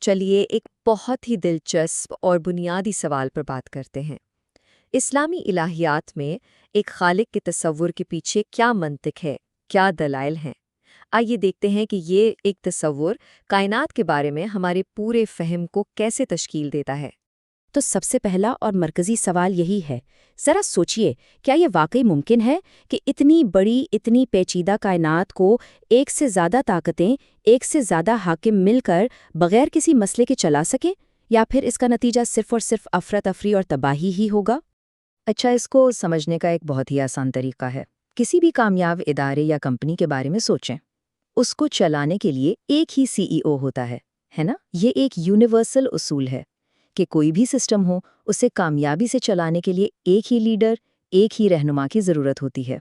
چلیے ایک بہت ہی دلچسپ اور بنیادی سوال پر بات کرتے ہیں۔ اسلامی الہیات میں ایک خالق کے تصور کے پیچھے کیا منطق ہے، کیا دلائل ہیں؟ آئیے دیکھتے ہیں کہ یہ ایک تصور کائنات کے بارے میں ہمارے پورے فہم کو کیسے تشکیل دیتا ہے۔ تو سب سے پہلا اور مرکزی سوال یہی ہے، ذرا سوچئے، کیا یہ واقعی ممکن ہے کہ اتنی بڑی، اتنی پیچیدہ کائنات کو ایک سے زیادہ طاقتیں، ایک سے زیادہ حاکم مل کر بغیر کسی مسئلے کے چلا سکیں؟ یا پھر اس کا نتیجہ صرف اور صرف افراتفری اور تباہی ہی ہوگا؟ اچھا، اس کو سمجھنے کا ایک بہت ہی آسان طریقہ ہے۔ کسی بھی کامیاب ادارے یا کمپنی کے بارے میں سوچیں۔ اس کو چلانے کے لیے ایک ہی سی ای او ہوتا ہے نا؟ یہ ایک یونیورسل اصول ہے کہ کوئی بھی سسٹم ہو، اسے کامیابی سے چلانے کے لیے ایک ہی لیڈر، ایک ہی رہنما کی ضرورت ہوتی ہے۔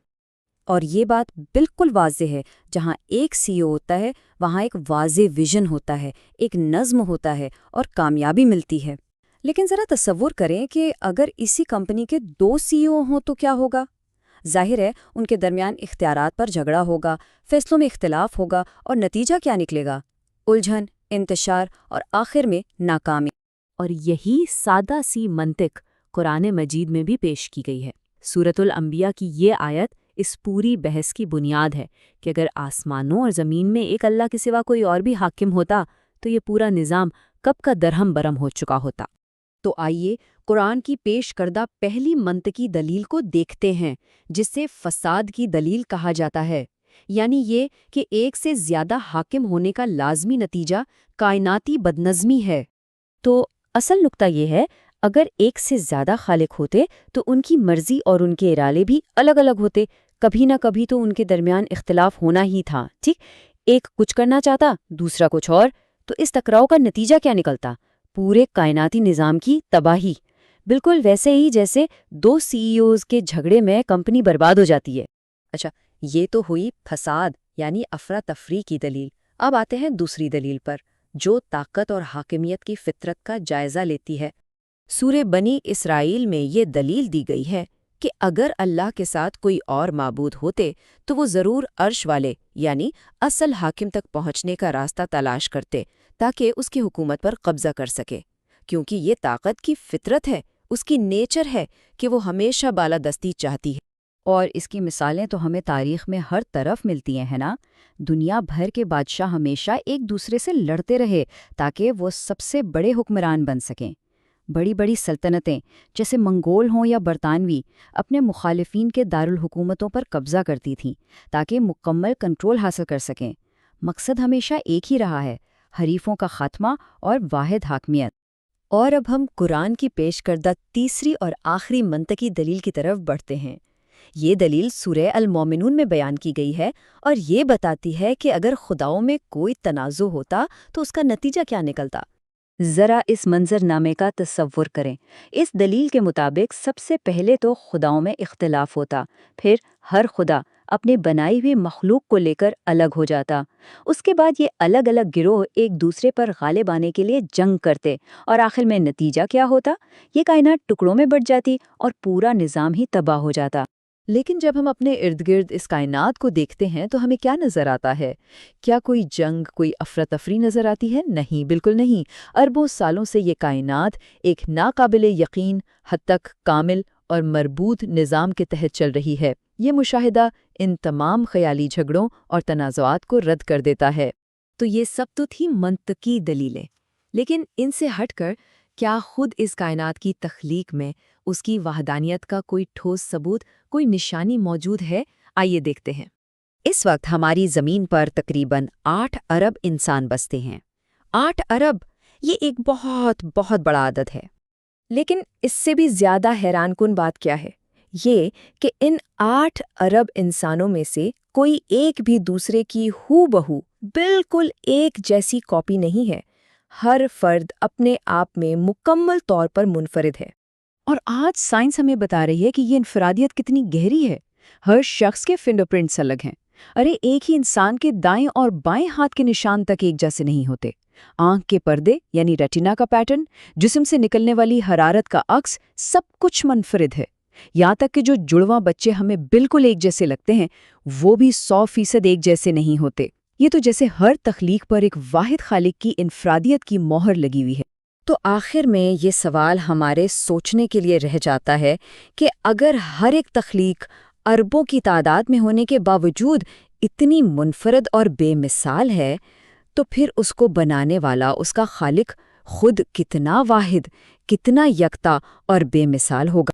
اور یہ بات بالکل واضح ہے، جہاں ایک سی او ہوتا ہے وہاں ایک واضح ویژن ہوتا ہے، ایک نظم ہوتا ہے اور کامیابی ملتی ہے۔ لیکن ذرا تصور کریں کہ اگر اسی کمپنی کے 2 سی او ہوں تو کیا ہوگا؟ ظاہر ہے ان کے درمیان اختیارات پر جھگڑا ہوگا، فیصلوں میں اختلاف ہوگا، اور نتیجہ کیا نکلے گا؟ الجھن، انتشار اور آخر میں ناکامی۔ اور یہی سادہ سی منطق قرآن مجید میں بھی پیش کی گئی ہے۔ سورۃ الانبیاء کی یہ آیت اس پوری بحث کی بنیاد ہے کہ اگر آسمانوں اور زمین میں ایک اللہ کے سوا کوئی اور بھی حاکم ہوتا تو یہ پورا نظام کب کا درہم برہم ہو چکا ہوتا۔ تو آئیے قرآن کی پیش کردہ پہلی منطقی دلیل کو دیکھتے ہیں، جسے فساد کی دلیل کہا جاتا ہے، یعنی یہ کہ ایک سے زیادہ حاکم ہونے کا لازمی نتیجہ کائناتی بدنظمی ہے۔ تو اصل نقطہ یہ ہے، اگر ایک سے زیادہ خالق ہوتے تو ان کی مرضی اور ان کے ارادے بھی الگ الگ ہوتے، کبھی نہ کبھی تو ان کے درمیان اختلاف ہونا ہی تھا، ٹھیک؟ ایک کچھ کرنا چاہتا، دوسرا کچھ اور، تو اس ٹکراؤ کا نتیجہ کیا نکلتا؟ پورے کائناتی نظام کی تباہی، بالکل ویسے ہی جیسے 2 سی ای اوز کے جھگڑے میں کمپنی برباد ہو جاتی ہے۔ اچھا، یہ تو ہوئی فساد یعنی افراتفری کی دلیل۔ اب آتے ہیں دوسری دلیل پر، جو طاقت اور حاکمیت کی فطرت کا جائزہ لیتی ہے۔ سورہ بنی اسرائیل میں یہ دلیل دی گئی ہے کہ اگر اللہ کے ساتھ کوئی اور معبود ہوتے تو وہ ضرور عرش والے یعنی اصل حاکم تک پہنچنے کا راستہ تلاش کرتے تاکہ اس کی حکومت پر قبضہ کر سکے، کیونکہ یہ طاقت کی فطرت ہے، اس کی نیچر ہے کہ وہ ہمیشہ بالادستی چاہتی ہے۔ اور اس کی مثالیں تو ہمیں تاریخ میں ہر طرف ملتی ہیں، ہے نا؟ دنیا بھر کے بادشاہ ہمیشہ ایک دوسرے سے لڑتے رہے تاکہ وہ سب سے بڑے حکمران بن سکیں۔ بڑی بڑی سلطنتیں جیسے منگول ہوں یا برطانوی اپنے مخالفین کے دارالحکومتوں پر قبضہ کرتی تھیں تاکہ مکمل کنٹرول حاصل کر سکیں۔ مقصد ہمیشہ ایک ہی رہا ہے، حریفوں کا خاتمہ اور واحد حاکمیت۔ اور اب ہم قرآن کی پیش کردہ تیسری اور آخری منطقی دلیل کی طرف بڑھتے ہیں۔ یہ دلیل سورہ المومنون میں بیان کی گئی ہے اور یہ بتاتی ہے کہ اگر خداؤں میں کوئی تنازع ہوتا تو اس کا نتیجہ کیا نکلتا۔ ذرا اس منظر نامے کا تصور کریں۔ اس دلیل کے مطابق سب سے پہلے تو خداؤں میں اختلاف ہوتا، پھر ہر خدا اپنے بنائی ہوئی مخلوق کو لے کر الگ ہو جاتا۔ اس کے بعد یہ الگ الگ گروہ ایک دوسرے پر غالب آنے کے لیے جنگ کرتے، اور آخر میں نتیجہ کیا ہوتا؟ یہ کائنات ٹکڑوں میں بٹ جاتی اور پورا نظام ہی تباہ ہو جاتا۔ لیکن جب ہم اپنے ارد گرد اس کائنات کو دیکھتے ہیں تو ہمیں کیا نظر آتا ہے؟ کیا کوئی جنگ، کوئی افراتفری نظر آتی ہے؟ نہیں، بالکل نہیں۔ اربوں سالوں سے یہ کائنات ایک ناقابل یقین حد تک کامل اور مربوط نظام کے تحت چل رہی ہے۔ یہ مشاہدہ ان تمام خیالی جھگڑوں اور تنازعات کو رد کر دیتا ہے۔ تو یہ سب تو تھی منطقی دلیلیں، لیکن ان سے ہٹ کر کیا خود اس کائنات کی تخلیق میں اس کی وحدانیت کا کوئی ٹھوس ثبوت، کوئی نشانی موجود ہے؟ آئیے دیکھتے ہیں۔ اس وقت ہماری زمین پر تقریباً 8 ارب انسان بستے ہیں۔ 8 ارب، یہ ایک بہت بہت بڑا عدد ہے۔ لیکن اس سے بھی زیادہ حیران کن بات کیا ہے؟ یہ کہ ان 8 ارب انسانوں میں سے کوئی ایک بھی دوسرے کی ہو بہو بالکل ایک جیسی کاپی نہیں ہے۔ ہر فرد اپنے آپ میں مکمل طور پر منفرد ہے۔ اور آج سائنس ہمیں بتا رہی ہے کہ یہ انفرادیت کتنی گہری ہے۔ ہر شخص کے فنگر پرنٹس الگ ہیں۔ ایک ہی انسان کے دائیں اور بائیں ہاتھ کے نشان تک ایک جیسے نہیں ہوتے۔ آنکھ کے پردے یعنی ریٹینا کا پیٹرن، جسم سے نکلنے والی حرارت کا عکس، سب کچھ منفرد ہے۔ یہاں تک کہ جو جڑواں بچے ہمیں بالکل ایک جیسے لگتے ہیں وہ بھی 100% ایک جیسے نہیں ہوتے۔ یہ تو جیسے ہر تخلیق پر ایک واحد خالق کی انفرادیت کی مہر لگی ہوئی ہے۔ تو آخر میں یہ سوال ہمارے سوچنے کے لیے رہ جاتا ہے کہ اگر ہر ایک تخلیق اربوں کی تعداد میں ہونے کے باوجود اتنی منفرد اور بے مثال ہے، تو پھر اس کو بنانے والا، اس کا خالق خود کتنا واحد، کتنا یکتا اور بے مثال ہوگا۔